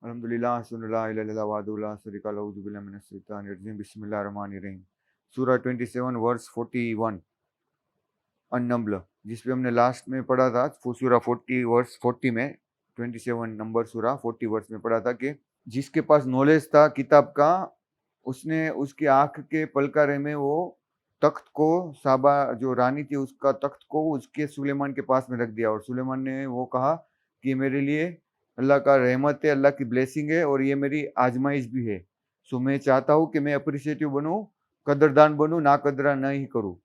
अल्हम्दुलिल्लाह हस्बुनाल्लाह ला इलाहा इल्लल्लाह वहदहु ला शरीका लहू अऊज़ु बिल्लाहि मिनश शैतानिर रजीम बिस्मिल्लाहिर रहमानिर रहीम सूरा 27 वर्स 41 अन-नम्ल जिस पे हमने लास्ट में पढ़ा था सूरा 40 वर्स 40 में 27 नंबर सूरा 40 वर्स में पढ़ा था कि जिसके पास नॉलेज था किताब का उसने उसकी आंख के पलकारे में वो तख्त को साबा जो रानी थी उसका तख्त को उसके सुलेमान के पास में रख दिया और सुलेमान ने वो कहा कि मेरे लिए अल्लाह का रहमत है, अल्लाह की ब्लेसिंग है और ये मेरी आजमाइश भी है। सो मैं चाहता हूँ कि मैं अप्रिशिएटिव बनूँ, कदरदान बनूँ, ना कदरा नहीं करूँ।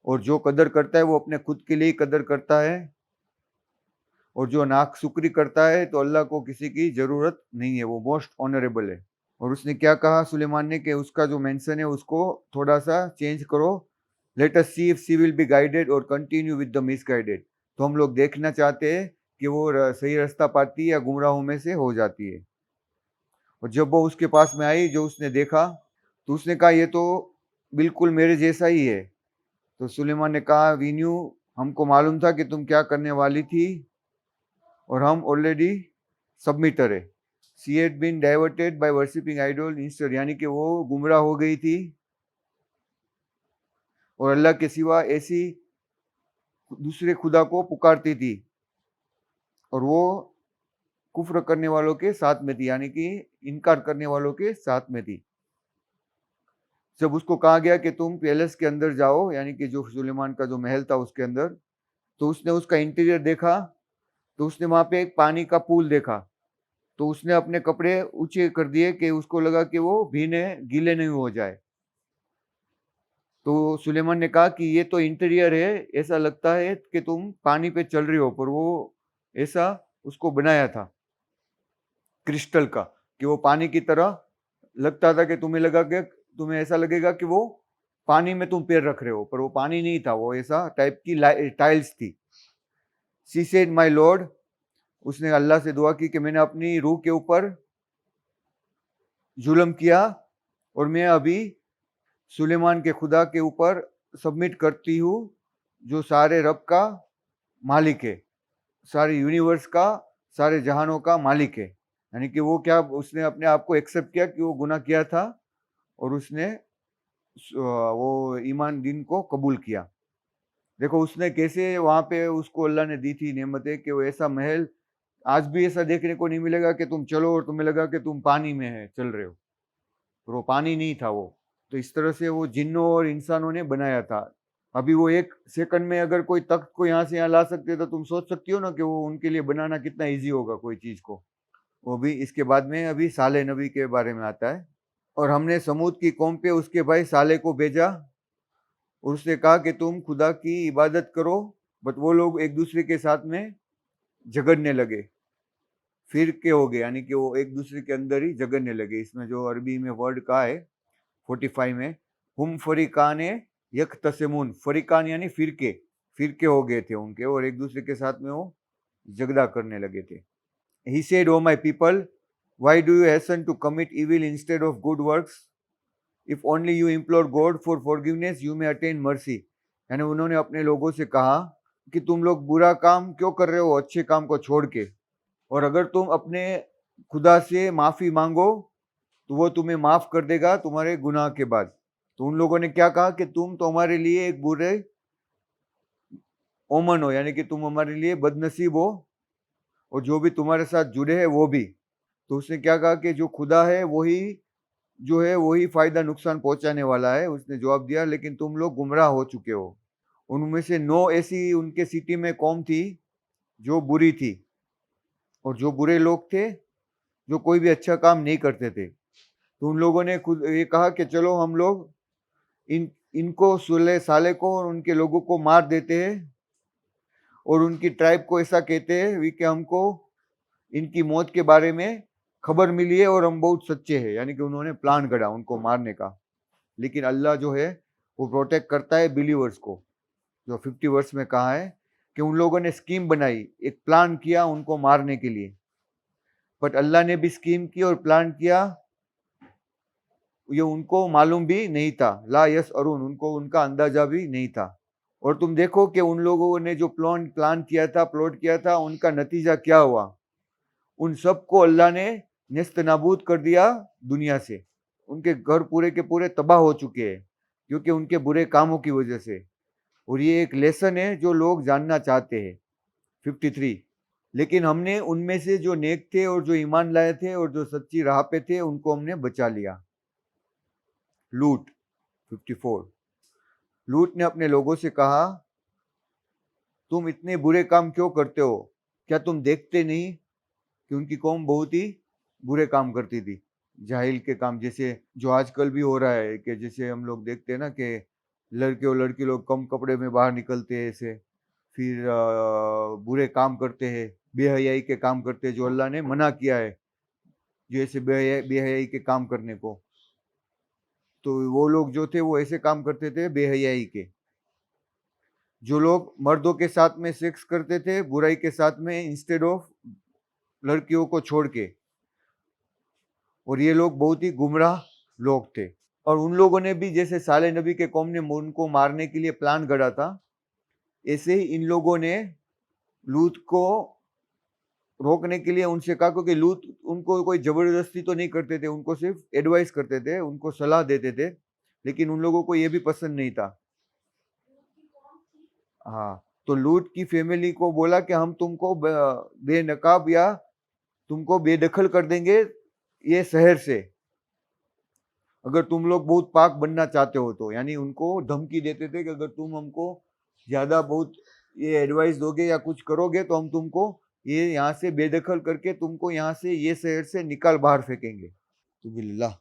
और जो कदर करता है वो अपने खुद के लिए ही कदर करता है और जो नाशुक्री करता है तो अल्लाह को किसी की ज़रूरत नहीं है, वो मोस्ट ऑनरेबल है। और उसने क्या कहा सुलेमान ने कि उसका जो मेंशन है उसको थोड़ा-सा चेंज करो। Let us see if she will be guided और कंटिन्यू विद द मिसगाइडेड। तो हम लोग देखना चाहते हैं कि वो सही रास्ता पाती है या गुमराहों में से हो जाती है। और जब वो उसके पास में आई, जो उसने देखा, तो उसने कहा ये तो बिल्कुल मेरे जैसा ही है। तो सुलेमान ने कहा वी न्यू, हमको मालूम था कि तुम क्या करने वाली थी और हम ऑलरेडी सबमिटर है। She had been diverted by worshipping idol instead, यानी कि वो गुमराह हो गई थी और अल्लाह के सिवा ऐसी दूसरे खुदा को पुकारती थी और वो कुफ्र करने वालों के साथ में थी, यानी कि इनकार करने वालों के साथ में थी। जब उसको कहा गया कि तुम पैलेस के अंदर जाओ, यानी कि जो सुलेमान का जो महल था उसके अंदर, तो उसने उसका इंटीरियर देखा, तो उसने वहां पे एक पानी का पूल देखा। तो उसने अपने कपड़े ऊंचे कर दिए कि उसको लगा कि वो भीने गीले नहीं हो जाए। तो सुलेमान ने कहा कि ये तो इंटीरियर है, ऐसा लगता है कि तुम पानी पे चल रही हो, पर वो ऐसा उसको बनाया था क्रिस्टल का कि वो पानी की तरह लगता था कि तुम्हें ऐसा लगेगा कि वो पानी में तुम पैर रख रहे हो, पर वो पानी नहीं था, वो ऐसा टाइप की टाइल्स थी। शी सेड माय लॉर्ड, उसने अल्लाह से दुआ की कि मैंने अपनी रूह के ऊपर जुल्म किया और मैं अभी सुलेमान के खुदा के ऊपर सबमिट करती हूँ जो सारे रब का मालिक है, सारे यूनिवर्स का, सारे जहानों का मालिक है। यानी कि वो क्या, उसने अपने आप को एक्सेप्ट किया कि वो गुनाह किया था और उसने वो ईमान दीन को कबूल किया। देखो उसने कैसे वहां पे उसको अल्लाह ने दी थी नेमतें कि वो ऐसा महल आज भी ऐसा देखने को नहीं मिलेगा कि तुम चलो और तुम्हें लगा कि तुम पानी में है चल रहे हो, और वो पानी नहीं था वो। तो इस तरह से वो जिन्नों और इंसानों ने बनाया था। अभी वो एक सेकंड में अगर कोई तख्त को यहाँ से यहाँ ला सकते तो तुम सोच सकती हो ना कि वो उनके लिए बनाना कितना इजी होगा कोई चीज को। वो भी इसके बाद में अभी साले नबी के बारे में आता है। और हमने समूद की कौम पे उसके भाई साले को भेजा और उसने कहा कि तुम खुदा की इबादत करो, बट वो लोग एक दूसरे के साथ में झगड़ने लगे, फिर के हो गए, यानी कि वो एक दूसरे के अंदर ही झगड़ने लगे। इसमें जो अरबी में वर्ड कहा है 45 में, हुम फरीकान यक तस्मून, फरीकान यानी फिरके, फिरके हो गए थे उनके और एक दूसरे के साथ में वो झगड़ा करने लगे थे। He said O my people, why do you hasten to commit evil instead of good works, if only you implore God for forgiveness you may attain mercy. यानी उन्होंने अपने लोगों से कहा कि तुम लोग बुरा काम क्यों कर रहे हो अच्छे काम को छोड़ के, और अगर तुम अपने खुदा से माफी मांगो तो वो तुम्हें माफ कर देगा तुम्हारे गुनाह के बाद। तो उन लोगों ने क्या कहा कि तुम तो हमारे लिए एक बुरे ओमन हो, यानी कि तुम हमारे लिए बदनसीब हो और जो भी तुम्हारे साथ जुड़े हैं वो भी। तो उसने क्या कहा कि जो खुदा है वही जो है वही फायदा नुकसान पहुंचाने वाला है। उसने जवाब दिया लेकिन तुम लोग गुमराह हो चुके हो। उनमें से 9 ऐसी उनके सिटी में कौम थी जो बुरी थी और जो बुरे लोग थे जो कोई भी अच्छा काम नहीं करते थे। तो उन लोगों ने खुद ये कहा कि चलो हम लोग इन इनको सुले साले को और उनके लोगों को मार देते हैं और उनकी ट्राइब को ऐसा कहते हैं कि हमको इनकी मौत के बारे में खबर मिली है और हम बहुत सच्चे हैं, यानी कि उन्होंने प्लान गढ़ा उनको मारने का। लेकिन अल्लाह जो है वो प्रोटेक्ट करता है बिलीवर्स को। जो 50 वर्स में कहा है कि उन लोगों ने स्कीम बनाई, एक प्लान किया उनको मारने के लिए, बट अल्लाह ने भी स्कीम की और प्लान किया, ये उनको मालूम भी नहीं था। ला यस अरुण, उनको उनका अंदाजा भी नहीं था। और तुम देखो कि उन लोगों ने जो प्लान प्लान किया था, प्लॉट किया था, उनका नतीजा क्या हुआ। उन सबको अल्लाह ने नेस्त नाबूद कर दिया दुनिया से। उनके घर पूरे के पूरे तबाह हो चुके हैं क्योंकि उनके बुरे कामों की वजह से। और ये एक लेसन है जो लोग जानना चाहते हैं। 53। लेकिन हमने उनमें से जो नेक थे और जो ईमान लाए थे और जो सच्ची राह पे थे उनको हमने बचा लिया। लूट 54। लूट ने अपने लोगों से कहा, तुम इतने बुरे काम क्यों करते हो? क्या तुम देखते नहीं कि उनकी कौम बहुत ही बुरे काम करती थी, जाहिल के काम, जैसे जो आजकल भी हो रहा है कि जैसे हम लोग देखते हैं ना कि लड़के और लड़की लोग कम कपड़े में बाहर निकलते हैं ऐसे, फिर बुरे काम करते हैं, बेहयाई के काम करते हैं जो अल्लाह ने मना किया है, जो ऐसे बेहयाई के काम करने को। तो वो लोग जो थे वो ऐसे काम करते थे बेहयाई के। जो लोग मर्दों के साथ में सेक्स करते थे बुराई के साथ में, इंस्टेड ऑफ लड़कियों को छोड़ के। और ये लोग बहुत ही गुमराह लोग थे। और उन लोगों ने भी, जैसे साले नबी के कौम ने उनको मारने के लिए प्लान गढ़ा था, ऐसे ही इन लोगों ने लूत को रोकने के लिए उनसे कहा, क्योंकि लूत उनको कोई जबरदस्ती तो नहीं करते थे, उनको सिर्फ एडवाइस करते थे, उनको सलाह देते थे, लेकिन उन लोगों को ये भी पसंद नहीं था। हाँ, तो लूत की फैमिली को बोला कि हम तुमको बेनकाब या तुमको बेदखल कर देंगे ये शहर से, अगर तुम लोग बहुत पाक बनना चाहते हो तो। यानी उनको धमकी देते थे कि अगर तुम हमको ज्यादा बहुत ये एडवाइस दोगे या कुछ करोगे तो हम तुमको ये यहाँ से बेदखल करके तुमको यहाँ से ये शहर से निकाल बाहर फेंकेंगे। तो बिल्लाह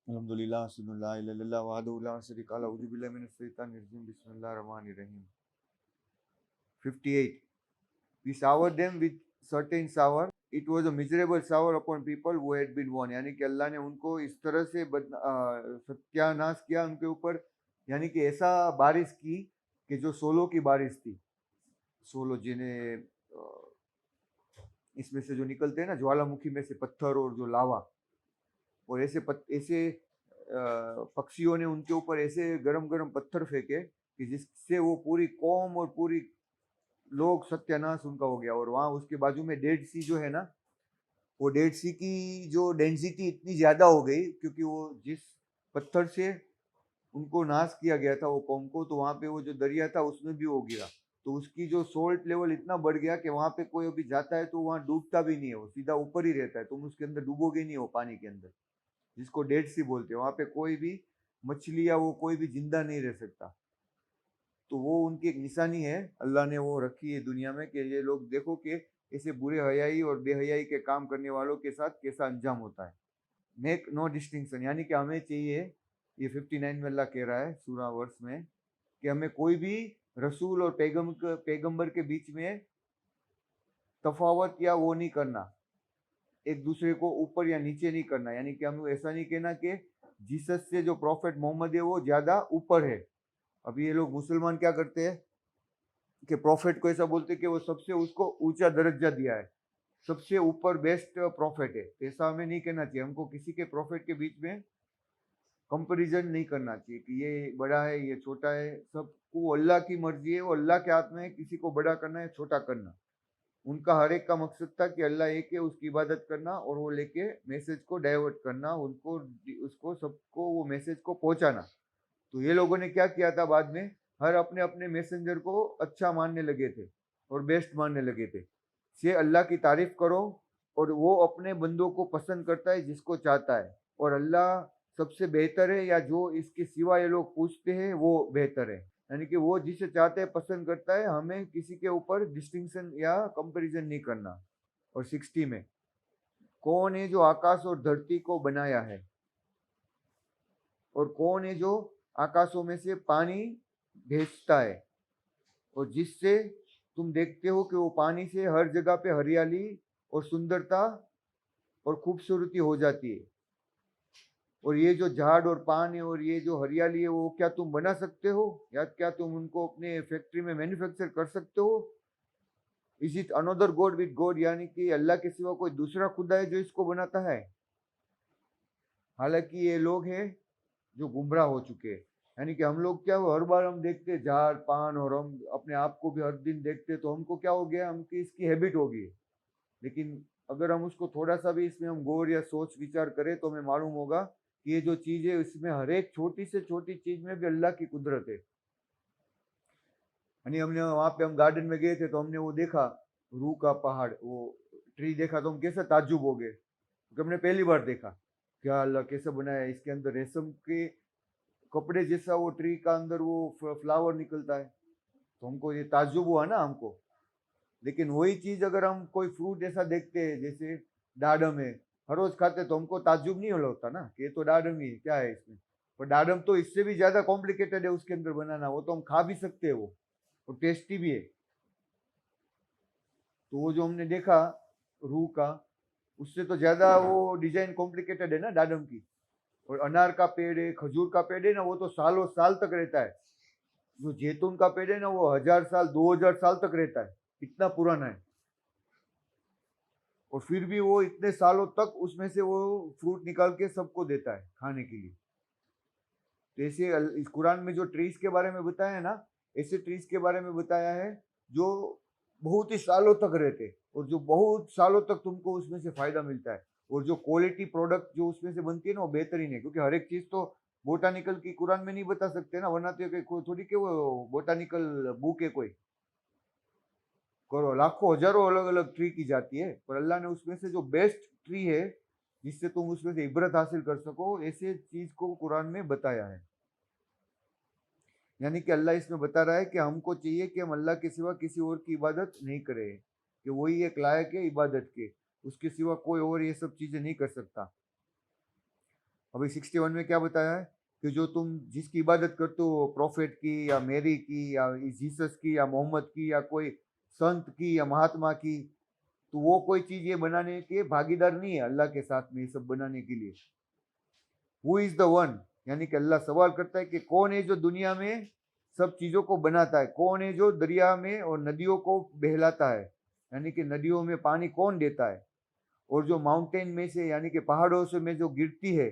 अल्हम्दुलिल्लाह सुन्नल्लाह इल्लल्लाह वहदहु ला शरीका लहु औज़ु बिल्लाहि मिनश शैतानिर रजीम बिस्मिल्लाहिर रहमानिर रहीम। 58. We showered them with certain shower. It was a miserable shower upon people who had been warned. यानी कि अल्लाह ने उनको इस तरह से सत्यानाश किया उनके ऊपर, यानी कि ऐसा बारिश की कि जो सोलो की बारिश थी। सोलो जिन्हें इसमें से जो निकलते हैं ना, ज्वालामुखी में से पत्थर और जो लावा, और ऐसे पक्षियों ने उनके ऊपर ऐसे गरम गरम पत्थर फेंके कि जिससे वो पूरी कौम और पूरी लोग सत्यानाश उनका हो गया। और वहाँ उसके बाजू में डेड सी जो है ना, वो डेड सी की जो डेंसिटी इतनी ज्यादा हो गई, क्योंकि वो जिस पत्थर से उनको नाश किया गया था वो कौम को, तो वहाँ पे वो जो दरिया था उसमें भी हो गिरा, तो उसकी जो सोल्ट लेवल इतना बढ़ गया कि वहाँ पे कोई अभी जाता है तो वहाँ डूबता भी नहीं है, वो सीधा ऊपर ही रहता है, तुम उसके अंदर डूबोगे नहीं, वो पानी के अंदर, जिसको डेड सी बोलते हैं। वहाँ पे कोई भी मछली या वो कोई भी जिंदा नहीं रह सकता। तो वो उनकी एक निशानी है, अल्लाह ने वो रखी है दुनिया में कि ये लोग देखो कि ऐसे बुरे हयाई और बेहयाई के काम करने वालों के साथ कैसा अंजाम होता है। मेक नो डिस्टिंक्शन, यानी कि हमें चाहिए, ये 59 में अल्लाह कह रहा है सूरा वर्ष में, कि हमें कोई भी रसूल और पैगंबर के बीच में तफावत या वो नहीं करना, एक दूसरे को ऊपर या नीचे नहीं करना। यानी कि हम ऐसा नहीं कहना कि जीसस से जो प्रॉफिट मोहम्मद है वो ज्यादा ऊपर है। अभी ये लोग मुसलमान क्या करते हैं कि प्रॉफिट को ऐसा बोलते हैं कि वो सबसे उसको ऊंचा दर्जा दिया है, सबसे ऊपर बेस्ट प्रॉफिट है। ऐसा हमें नहीं कहना चाहिए, हमको किसी के प्रॉफिट के बीच में कंपैरिजन नहीं करना चाहिए कि ये बड़ा है ये छोटा है। सबको अल्लाह की मर्जी है, वो अल्लाह के हाथ में है किसी को बड़ा करना है छोटा करना। उनका हर एक का मकसद था कि अल्लाह एक है, उसकी इबादत करना और वो लेके मैसेज को डाइवर्ट करना, उनको उसको सबको वो मैसेज को पहुंचाना। तो ये लोगों ने क्या किया था बाद में, हर अपने अपने मैसेंजर को अच्छा मानने लगे थे और बेस्ट मानने लगे थे। से अल्लाह की तारीफ करो, और वो अपने बंदों को पसंद करता है जिसको चाहता है, और अल्लाह सबसे बेहतर है, या जो इसके सिवा ये लोग पूछते हैं वो बेहतर है। यानी कि वो जिसे चाहते हैं पसंद करता है, हमें किसी के ऊपर डिस्टिंक्शन या कंपैरिजन नहीं करना। और 60 में, कौन है जो आकाश और धरती को बनाया है, और कौन है जो आकाशों में से पानी भेजता है, और जिससे तुम देखते हो कि वो पानी से हर जगह पे हरियाली और सुंदरता और खूबसूरती हो जाती है। और ये जो झाड़ और पान है और ये जो हरियाली है वो क्या तुम बना सकते हो, या क्या तुम उनको अपने फैक्ट्री में मैन्युफैक्चर कर सकते हो? Is it another God with God, यानी कि अल्लाह के सिवा कोई दूसरा खुदा है जो इसको बनाता है? हालांकि ये लोग हैं जो गुमराह हो चुके हैं। यानी कि हम लोग क्या, हर बार हम देखते हैं झाड़ पान, और हम अपने आप को भी हर दिन देखते हैं, तो हमको क्या हो गया, हमकी इसकी हैबिट हो गई है। लेकिन अगर हम उसको थोड़ा सा भी इसमें हम गौर या सोच विचार करें तो हमें मालूम होगा कि ये जो चीज है इसमें हर एक छोटी से छोटी चीज में भी अल्लाह की कुदरत है। यानी हमने वहां पे हम गार्डन में गए थे तो हमने वो देखा, रूह का पहाड़, वो ट्री देखा तो हम कैसे ताज्जुब हो गए, क्योंकि हमने पहली बार देखा। क्या अल्लाह कैसे बनाया, इसके अंदर रेशम के कपड़े जैसा वो ट्री का अंदर वो फ्लावर निकलता है, तो हमको ये ताज्जुब हुआ ना हमको। लेकिन वही चीज अगर हम कोई फ्रूट ऐसा देखते हैं जैसे डाडम है, हर रोज खाते तो हमको ताज्जुब नहीं होता ना कि ये तो डाडम ही है, क्या है इसमें। पर डाडम तो इससे भी ज्यादा कॉम्प्लिकेटेड है उसके अंदर बनाना, वो तो हम खा भी सकते हैं वो, और टेस्टी भी है। तो वो जो हमने देखा रूह का, उससे तो ज्यादा वो डिजाइन कॉम्प्लिकेटेड है ना डाडम की। और अनार का पेड़ है, खजूर का पेड़ है ना, वो तो सालों साल तक रहता है। जो जैतून का पेड़ है ना, वो 1000 साल 2000 साल तक रहता है, इतना पुराना है। और फिर भी वो इतने सालों तक उसमें से वो फ्रूट निकाल के सबको देता है खाने के लिए। तो ऐसे इस कुरान में जो ट्रीज के बारे में बताया है ना, ऐसे ट्रीज के बारे में बताया है जो बहुत ही सालों तक रहते, और जो बहुत सालों तक तुमको उसमें से फायदा मिलता है। और जो क्वालिटी प्रोडक्ट जो उसमें से बनती है ना, वो बेहतरीन है, क्योंकि हर एक चीज तो बोटानिकल की कुरान में नहीं बता सकते ना, वरना तो थोड़ी के वो बोटानिकल बुक है कोई। करो लाखों हजारों अलग अलग ट्री की जाती है, पर अल्लाह ने उसमें से जो बेस्ट ट्री है जिससे तुम उसमें से इबरत हासिल कर सको, ऐसे चीज को कुरान में बताया है। यानी कि अल्लाह इसमें बता रहा है कि हमको चाहिए कि हम अल्लाह के सिवा किसी और की इबादत नहीं करें, कि वही एक लायक है इबादत के, उसके सिवा कोई और ये सब चीजें नहीं कर सकता। अभी 61 में क्या बताया है कि जो तुम जिसकी इबादत करते हो, प्रोफेट की या मेरी की या जीसस की या मोहम्मद की या कोई संत की या महात्मा की, तो वो कोई चीज ये बनाने के भागीदार नहीं है अल्लाह के साथ में, ये सब बनाने के लिए। हु इज द वन, यानी कि अल्लाह सवाल करता है कि कौन है जो दुनिया में सब चीजों को बनाता है, कौन है जो दरिया में और नदियों को बहलाता है, यानी कि नदियों में पानी कौन देता है, और जो माउंटेन में से यानी कि पहाड़ों से में जो गिरती है,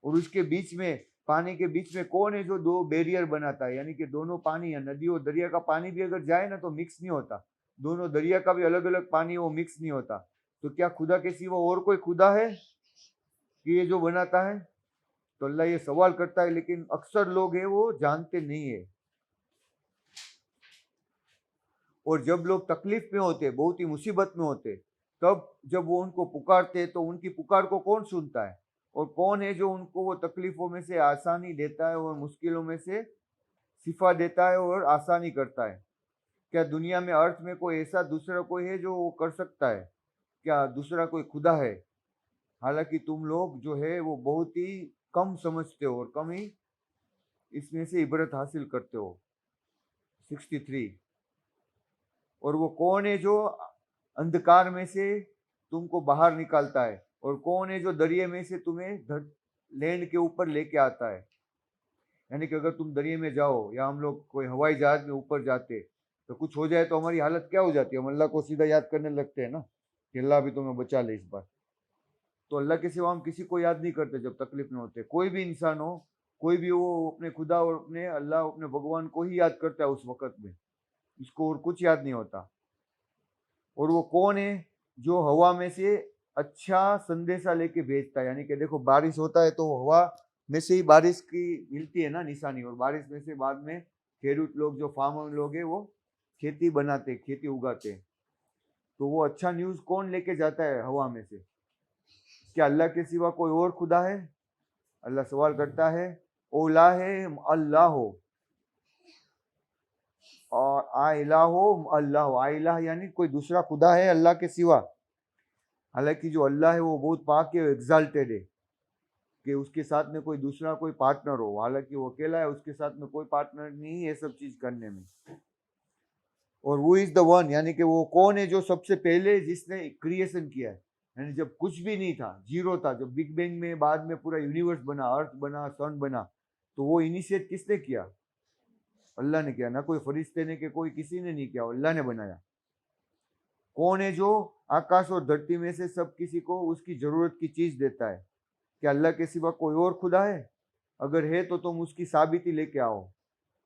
और उसके बीच में पानी के बीच में कौन है जो दो बैरियर बनाता है, यानी कि दोनों पानी या नदी और दरिया का पानी भी अगर जाए ना तो मिक्स नहीं होता, दोनों दरिया का भी अलग अलग पानी वो मिक्स नहीं होता। तो क्या खुदा के सिवा और कोई खुदा है कि ये जो बनाता है? तो अल्लाह ये सवाल करता है, लेकिन अक्सर लोग हैं वो जानते नहीं है। और जब लोग तकलीफ में होते, बहुत ही मुसीबत में होते, तब जब वो उनको पुकारते तो उनकी पुकार को कौन सुनता है, और कौन है जो उनको वो तकलीफों में से आसानी देता है और मुश्किलों में से शिफा देता है और आसानी करता है? क्या दुनिया में अर्थ में कोई ऐसा दूसरा कोई है जो वो कर सकता है? क्या दूसरा कोई खुदा है? हालांकि तुम लोग जो है वो बहुत ही कम समझते हो और कम ही इसमें से इबरत हासिल करते हो। 63, और वो कौन है जो अंधकार में से तुमको बाहर निकालता है, और कौन है जो दरिया में से तुम्हें लैंड के ऊपर लेके आता है? यानी कि अगर तुम दरिया में जाओ या हम लोग कोई हवाई जहाज में ऊपर जाते, तो कुछ हो जाए तो हमारी हालत क्या हो जाती है? हम अल्लाह को सीधा याद करने लगते हैं ना कि अल्लाह भी तुम्हें बचा ले इस बार। तो अल्लाह के सिवा हम किसी को याद नहीं करते जब तकलीफ में होते। कोई भी इंसान हो, कोई भी, वो अपने खुदा और अपने अल्लाह अपने भगवान को ही याद करता है उस वक्त में, इसको और कुछ याद नहीं होता। और वो कौन है जो हवा में से अच्छा संदेशा लेके भेजता है? यानी कि देखो बारिश होता है तो हवा में से ही बारिश की मिलती है ना निशानी, और बारिश में से बाद में खेडूत लोग जो फार्मर लोग हैं वो खेती बनाते, खेती उगाते हैं। तो वो अच्छा न्यूज़ कौन लेके जाता है हवा में से? क्या अल्लाह के सिवा कोई और खुदा है? अल्लाह सवाल करता है, ओला है अल्लाह हो, और आ इला हो अल्लाह हो, आ इला यानी कोई दूसरा खुदा है अल्लाह के सिवा? हालांकि जो अल्लाह है वो बहुत पाक है, एग्जाल्टेड है, कि उसके साथ में कोई दूसरा कोई पार्टनर हो, हालांकि वो अकेला है, उसके साथ में कोई पार्टनर नहीं है सब चीज करने में। और वो इज द वन, यानी कि वो कौन है जो सबसे पहले जिसने क्रिएशन किया है, यानी जब कुछ भी नहीं था, जीरो था, जब बिग बैंग में बाद में पूरा यूनिवर्स बना, अर्थ बना, सन बना, तो वो इनिशिएट किसने किया? अल्लाह ने किया ना, कोई फरिश्ते ने के कोई किसी ने नहीं किया, अल्लाह ने बनाया। कौन है जो आकाश और धरती में से सब किसी को उसकी जरूरत की चीज देता है? क्या अल्लाह के सिवा कोई और खुदा है? अगर है तो तुम उसकी साबिती लेके आओ,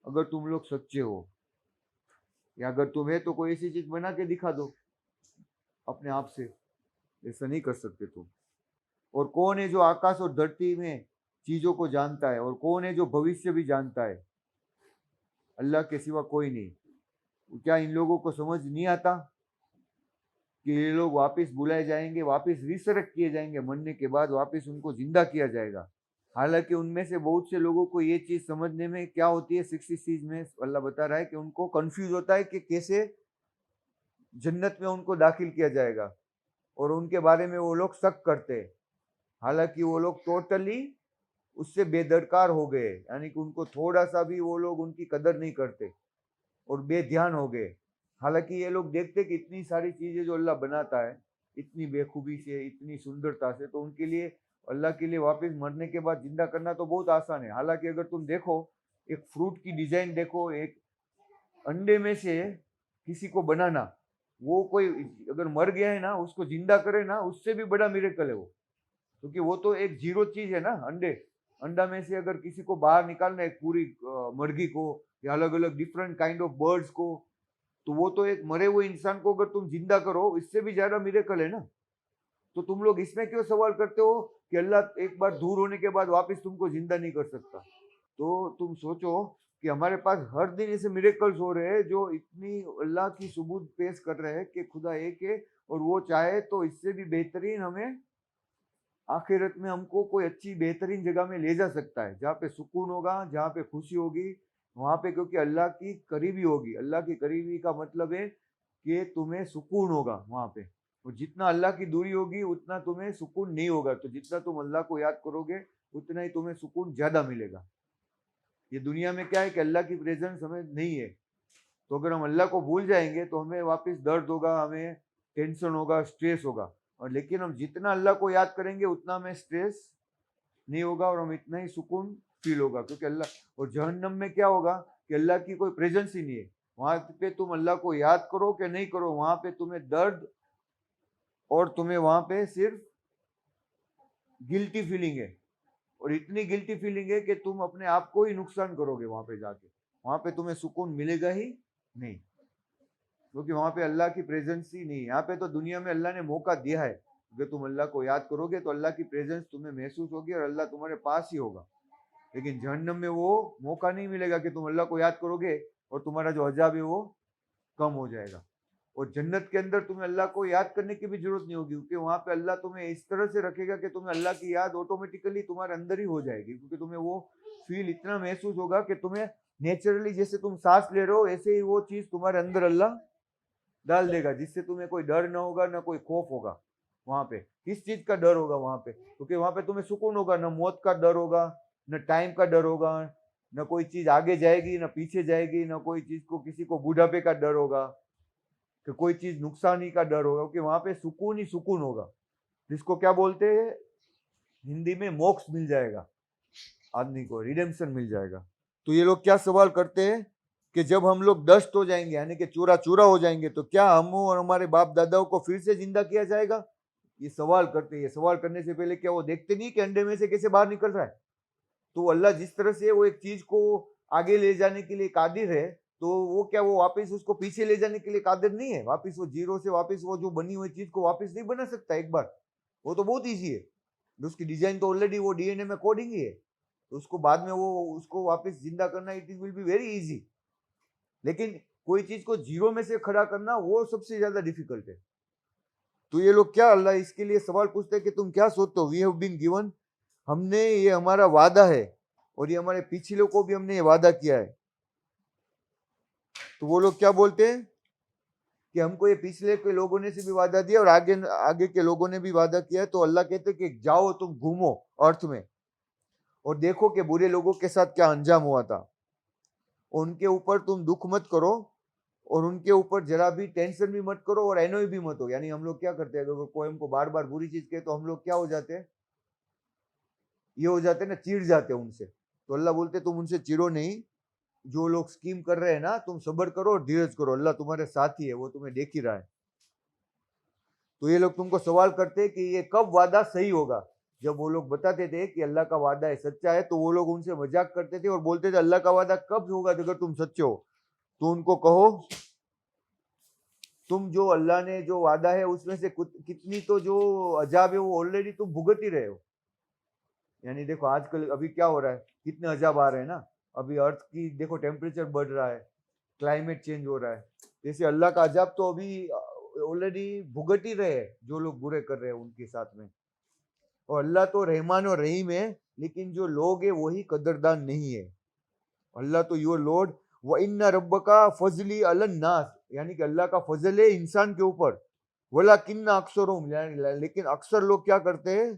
अगर तुम लोग सच्चे हो, या अगर तुम है तो कोई ऐसी चीज बना के दिखा दो अपने आप से। ऐसा नहीं कर सकते तुम। और कौन है जो आकाश और धरती में चीजों को जानता है, और कौन है जो भविष्य भी जानता है? अल्लाह के सिवा कोई नहीं। क्या इन लोगों को समझ नहीं आता कि ये लोग वापस बुलाए जाएंगे, वापस रिसरेक्ट किए जाएंगे, मरने के बाद वापस उनको जिंदा किया जाएगा? हालांकि उनमें से बहुत से लोगों को ये चीज समझने में क्या होती है, 66 में अल्लाह बता रहा है कि उनको कंफ्यूज होता है कि कैसे जन्नत में उनको दाखिल किया जाएगा, और उनके बारे में वो लोग शक करते हैं। हालांकि वो लोग टोटली उससे बेदरकार हो गए, यानी कि उनको थोड़ा सा भी वो लोग उनकी कदर नहीं करते और बेध्यान हो गए। हालांकि ये लोग देखते कि इतनी सारी चीजें जो अल्लाह बनाता है इतनी बेखूबी से, इतनी सुंदरता से, तो उनके लिए, अल्लाह के लिए वापस मरने के बाद जिंदा करना तो बहुत आसान है। हालांकि अगर तुम देखो, एक फ्रूट की डिजाइन देखो, एक अंडे में से किसी को बनाना, वो कोई अगर मर गया है ना, उसको जिंदा करे ना, उससे भी बड़ा मिरेकल है वो, क्योंकि वो तो एक जीरो चीज है ना। अंडा में से अगर किसी को बाहर निकालना है, एक पूरी मुर्गी को या अलग अलग डिफरेंट काइंड ऑफ बर्ड्स को, तो वो तो एक मरे हुए इंसान को अगर तुम जिंदा करो, इससे भी ज्यादा मिरेकल है ना। तो तुम लोग इसमें क्यों सवाल करते हो कि अल्लाह एक बार दूर होने के बाद वापस तुमको जिंदा नहीं कर सकता? तो तुम सोचो कि हमारे पास हर दिन ऐसे मिरेकल्स हो रहे हैं जो इतनी अल्लाह की सबूत पेश कर रहे हैं कि खुदा एक है, और वो चाहे तो इससे भी बेहतरीन हमें आखिरत में हमको कोई अच्छी बेहतरीन जगह में ले जा सकता है, जहाँ पे सुकून होगा, जहाँ पे खुशी होगी, वहां पे, क्योंकि अल्लाह की करीबी होगी। अल्लाह की करीबी का मतलब है कि तुम्हें सुकून होगा वहां पे, और जितना अल्लाह की दूरी होगी उतना तुम्हें सुकून नहीं होगा। तो जितना तुम अल्लाह को याद करोगे उतना ही तुम्हें सुकून ज्यादा मिलेगा। ये दुनिया में क्या है कि अल्लाह की प्रेजेंस हमें नहीं है, तो अगर हम अल्लाह को भूल जाएंगे तो हमें वापस दर्द होगा, हमें टेंशन होगा, स्ट्रेस होगा। और लेकिन हम जितना अल्लाह को याद करेंगे उतना हमें स्ट्रेस नहीं होगा और हम इतना ही सुकून फील होगा, क्योंकि अल्लाह, और जहन्नम में क्या होगा कि अल्लाह की कोई प्रेजेंस ही नहीं है वहां पे। तुम अल्लाह को याद करो कि नहीं करो, वहां पे तुम्हें दर्द और तुम्हें वहां पे सिर्फ गिल्टी फीलिंग है, और इतनी गिल्टी फीलिंग है कि तुम अपने आप को ही नुकसान करोगे वहां पे जाके। वहां पे तुम्हें सुकून मिलेगा ही नहीं, क्योंकि वहां पे अल्लाह की प्रेजेंस ही नहीं। यहाँ पे तो दुनिया में अल्लाह ने मौका दिया है, अगर तुम अल्लाह को याद करोगे तो अल्लाह की प्रेजेंस तुम्हें महसूस होगी और अल्लाह तुम्हारे पास ही होगा। लेकिन जहन्नम में वो मौका नहीं मिलेगा कि तुम अल्लाह को याद करोगे और तुम्हारा जो अजाब है वो कम हो जाएगा। और जन्नत के अंदर तुम्हें अल्लाह को याद करने की भी जरूरत नहीं होगी, क्योंकि वहां पे अल्लाह तुम्हें इस तरह से रखेगा कि तुम्हें अल्लाह की याद ऑटोमेटिकली तुम्हारे अंदर ही हो जाएगी, क्योंकि तुम्हें वो फील इतना महसूस होगा कि तुम्हें नेचुरली, जैसे तुम सांस ले रहे हो ऐसे ही वो चीज तुम्हारे अंदर अल्लाह डाल देगा, जिससे तुम्हें कोई डर ना होगा, ना कोई खौफ होगा। वहां पे किस चीज का डर होगा वहां पे? क्योंकि वहां पे तुम्हें सुकून होगा, ना मौत का डर होगा, न टाइम का डर होगा, न कोई चीज आगे जाएगी न पीछे जाएगी, न कोई चीज को, किसी को बुढ़ापे का डर होगा कि कोई चीज नुकसान ही का डर होगा, क्योंकि वहां पे सुकून ही सुकून होगा, जिसको क्या बोलते हैं हिंदी में, मोक्ष मिल जाएगा आदमी को, रिडेम्पशन मिल जाएगा। तो ये लोग क्या सवाल करते हैं कि जब हम लोग डस्ट हो जाएंगे, यानी कि चूरा चूरा हो जाएंगे, तो क्या हम और हमारे बाप दादाओं को फिर से जिंदा किया जाएगा? ये सवाल करते हैं। ये सवाल करने से पहले क्या वो देखते नहीं कि अंडे में से कैसे बाहर निकल रहा है? तो अल्लाह जिस तरह से वो एक चीज को आगे ले जाने के लिए कादिर है, तो वो क्या वो वापस उसको पीछे ले जाने के लिए कादिर नहीं है? वापस वो जीरो से वापस वो जो बनी हुई चीज को वापस नहीं बना सकता एक बार? वो तो बहुत ईजी है, उसकी डिजाइन तो ऑलरेडी वो डीएनए में कोडिंग ही है, तो उसको बाद में वो उसको वापस जिंदा करना, it will be very easy. लेकिन कोई चीज को जीरो में से खड़ा करना वो सबसे ज्यादा डिफिकल्ट है। तो ये लोग क्या, अल्लाह इसके लिए सवाल पूछते हैं कि तुम क्या सोचते हो? वी हैव बीन गिवन, हमने, ये हमारा वादा है, और ये हमारे पिछले को भी हमने ये वादा किया है। तो वो लोग क्या बोलते हैं कि हमको ये पिछले के लोगों ने से भी वादा दिया और आगे आगे के लोगों ने भी वादा किया है। तो अल्लाह कहते हैं कि जाओ तुम घूमो अर्थ में और देखो कि बुरे लोगों के साथ क्या अंजाम हुआ था। उनके ऊपर तुम दुख मत करो और उनके ऊपर जरा भी टेंशन भी मत करो और एनोय भी मत हो। यानी हम लोग क्या करते हैं, अगर कोई हमको बार बार बुरी चीज कहे तो हम लोग क्या हो जाते हैं, ये हो जाते हैं ना, चिढ़ जाते हैं उनसे। तो अल्लाह बोलते तुम उनसे चिढ़ो नहीं, जो लोग स्कीम कर रहे हैं ना, तुम सब्र करो और धीरज करो, अल्लाह तुम्हारे साथ ही है, वो तुम्हें देख ही रहा है। तो ये लोग तुमको सवाल करते हैं कि ये कब वादा सही होगा। जब वो लोग बताते थे कि अल्लाह का वादा है, सच्चा है, तो वो लोग उनसे मजाक करते थे और बोलते थे अल्लाह का वादा कब होगा अगर तुम सच्चे हो? तो उनको कहो तुम जो अल्लाह ने जो वादा है उसमें से कितनी तो जो अजाब है वो ऑलरेडी तुम भुगत ही रहे हो। यानी देखो आजकल अभी क्या हो रहा है, कितने अजाब आ रहे हैं ना। अभी अर्थ की देखो टेम्परेचर बढ़ रहा है, क्लाइमेट चेंज हो रहा है। जैसे अल्लाह का अजाब तो अभी ऑलरेडी भुगत ही रहे हैं जो लोग बुरे कर रहे हैं उनके साथ में। और अल्लाह तो रहमान और रहीम है, लेकिन जो लोग है वही कदरदान नहीं है। अल्लाह तो योर लॉर्ड व इन्ना रब्बका फजली अलन नास, यानी कि अल्लाह का फजल है इंसान के ऊपर। वला किन्ना अक्सरुम, लेकिन अक्सर लोग क्या करते हैं,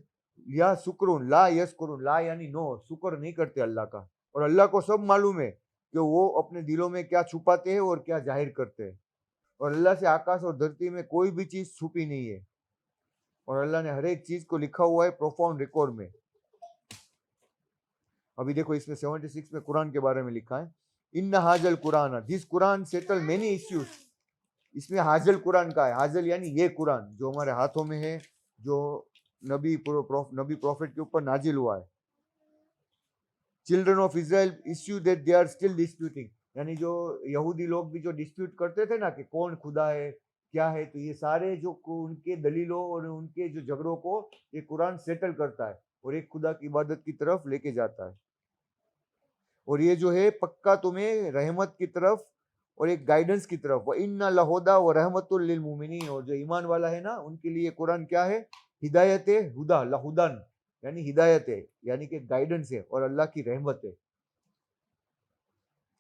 या शुक्रुन ला यशकुरुन, ला यानी नो, शुक्र नहीं करते अल्लाह का। और अल्लाह को सब मालूम है कि वो अपने दिलों में क्या छुपाते हैं और क्या जाहिर करते हैं। और अल्लाह से आकाश और धरती में कोई भी चीज छुपी नहीं है। और अल्लाह ने हर एक चीज को लिखा हुआ है प्रोफाउंड रिकॉर्ड में। अभी देखो इसमें 76 में कुरान के बारे में लिखा है, इन्ना हाजल कुरान, this Quran settle many issues. इसमें हाजल कुरान का है, हाजल यानी ये कुरान जो हमारे हाथों में है, जो नबी प्रॉफिट के ऊपर नाजिल हुआ है। Children of Israel issue that they are still disputing, यानी जो यहूदी लोग भी जो डिस्प्यूट करते थे ना कि कौन खुदा है क्या है, तो ये सारे जो उनके दलीलों और उनके जो झगड़ों को ये कुरान सेटल करता है और एक खुदा की इबादत की तरफ लेके जाता है। और ये जो है पक्का तुम्हें रहमत की तरफ और एक गाइडेंस की तरफ, व इन्ना लहोदा व रहमतुल लिल मुमिनीन, और जो ईमान वाला है ना उनके लिए कुरान क्या है, हिदायत है, हुदा लहुदन, यानी हिदायत है, यानी कि गाइडेंस है और अल्लाह की रहमत है।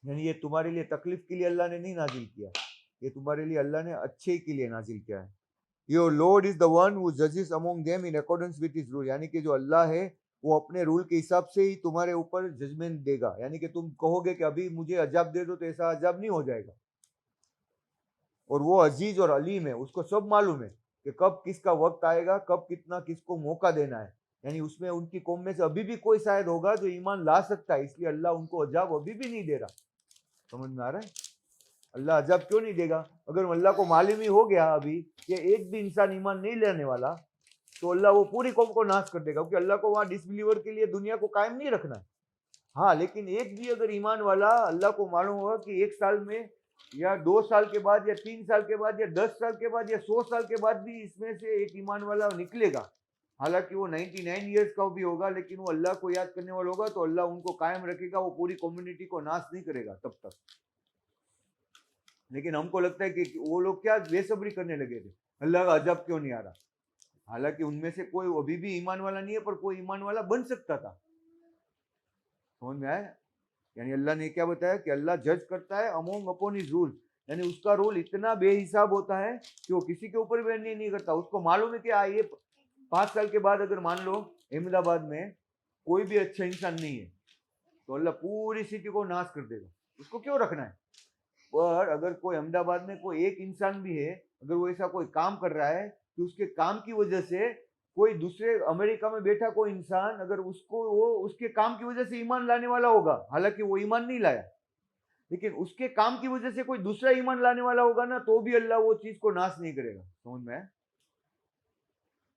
यानी ये तुम्हारे लिए तकलीफ के लिए अल्लाह ने नहीं नाजिल किया, ये तुम्हारे लिए अल्लाह ने अच्छे के लिए नाजिल किया है। Your lord is the one who जजेस among them in accordance with his rule, यानी कि जो अल्लाह है वो अपने रूल के हिसाब से ही तुम्हारे ऊपर जजमेंट देगा। यानी कि तुम कहोगे कि अभी मुझे अजाब दे दो, तो ऐसा अजाब नहीं हो जाएगा। और वो अजीज और अलीम है, उसको सब मालूम है कि कब किसका वक्त आएगा, कब कितना किसको मौका देना है। यानी उसमें उनकी कौम में से अभी भी कोई शायद होगा जो ईमान ला सकता है, इसलिए अल्लाह उनको अजाब अभी भी नहीं दे रहा। समझ में आ रहा है? अल्लाह अजाब क्यों नहीं देगा? अगर अल्लाह को मालूम ही हो गया अभी कि एक भी इंसान ईमान नहीं लेने वाला, तो अल्लाह वो पूरी कौम को नाश कर देगा, क्योंकि अल्लाह को वहां डिसबिलीवर के लिए दुनिया को कायम नहीं रखना है। हाँ, लेकिन एक भी अगर ईमान वाला, अल्लाह को मालूम होगा कि 1 साल में या 2 साल के बाद या 3 साल के बाद या 10 साल के बाद या 100 साल के बाद भी इसमें से एक ईमान वाला निकलेगा, हालांकि वो 99 ईयर्स का भी होगा, लेकिन वो अल्लाह को याद करने वाला होगा, तो अल्लाह उनको कायम रखेगा, वो पूरी कम्युनिटी को नाश नहीं करेगा तब तक। लेकिन हमको लगता है कि वो लोग क्या बेसब्री करने लगे थे, अल्लाह का अजब क्यों नहीं आ रहा। हालांकि उनमें से कोई अभी भी ईमान वाला नहीं है, पर कोई ईमान वाला बन सकता था। समझ में आया? यानी अल्लाह ने क्या बताया कि अल्लाह जज करता है अमोंग अपॉन हिज रूल, यानी उसका रूल इतना बेहिसाब होता है कि वो किसी के ऊपर भी अन्याय नहीं करता। उसको मालूम है कि ये 5 साल के बाद अगर मान लो अहमदाबाद में कोई भी अच्छा इंसान नहीं है, तो अल्लाह पूरी सिटी को नाश कर देगा, उसको क्यों रखना है। पर अगर कोई अहमदाबाद में कोई एक इंसान भी है, अगर वो ऐसा कोई काम कर रहा है कि उसके काम की वजह से कोई दूसरे अमेरिका में बैठा कोई इंसान, अगर उसको वो उसके काम की वजह से ईमान लाने वाला होगा, हालांकि वो ईमान नहीं लाया, लेकिन उसके काम की वजह से कोई दूसरा ईमान लाने वाला होगा ना, तो भी अल्लाह वो चीज को नाश नहीं करेगा। समझ में?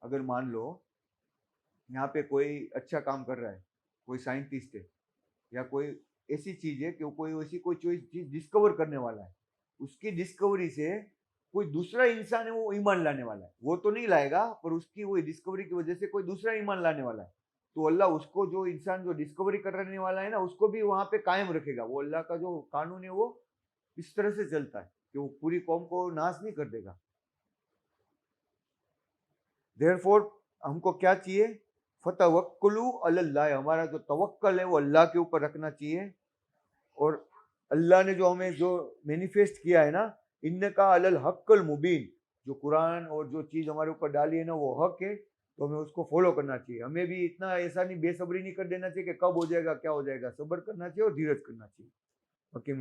अगर मान लो यहाँ पे कोई अच्छा काम कर रहा है, कोई साइंटिस्ट है या कोई ऐसी चीज है कि कोई ऐसी कोई चीज डिस्कवर करने वाला है, उसकी डिस्कवरी से कोई दूसरा इंसान है वो ईमान लाने वाला है, वो तो नहीं लाएगा, पर उसकी वो डिस्कवरी की वजह से कोई दूसरा ईमान लाने वाला है, तो अल्लाह उसको, जो इंसान जो डिस्कवरी करने वाला है ना, उसको भी वहां पे कायम रखेगा। वो अल्लाह का जो कानून है वो इस तरह से चलता है कि वो पूरी कौम को नाश नहीं कर देगा। देयरफॉर हमको क्या चाहिए, फतवक्कुलु अलल्लाह, हमारा जो तवक्कल है वो अल्लाह के ऊपर रखना चाहिए। और अल्लाह ने जो हमें जो मैनिफेस्ट किया है ना, इन्नका अलल हक्कल मुबीन, जो कुरान और जो चीज हमारे ऊपर डाली है ना वो हक है, तो हमें उसको फॉलो करना चाहिए। हमें भी इतना ऐसा नहीं बेसब्री नहीं कर देना चाहिए कि कब हो जाएगा क्या हो जाएगा, सब्र करना चाहिए और धीरज करना चाहिए। ओके।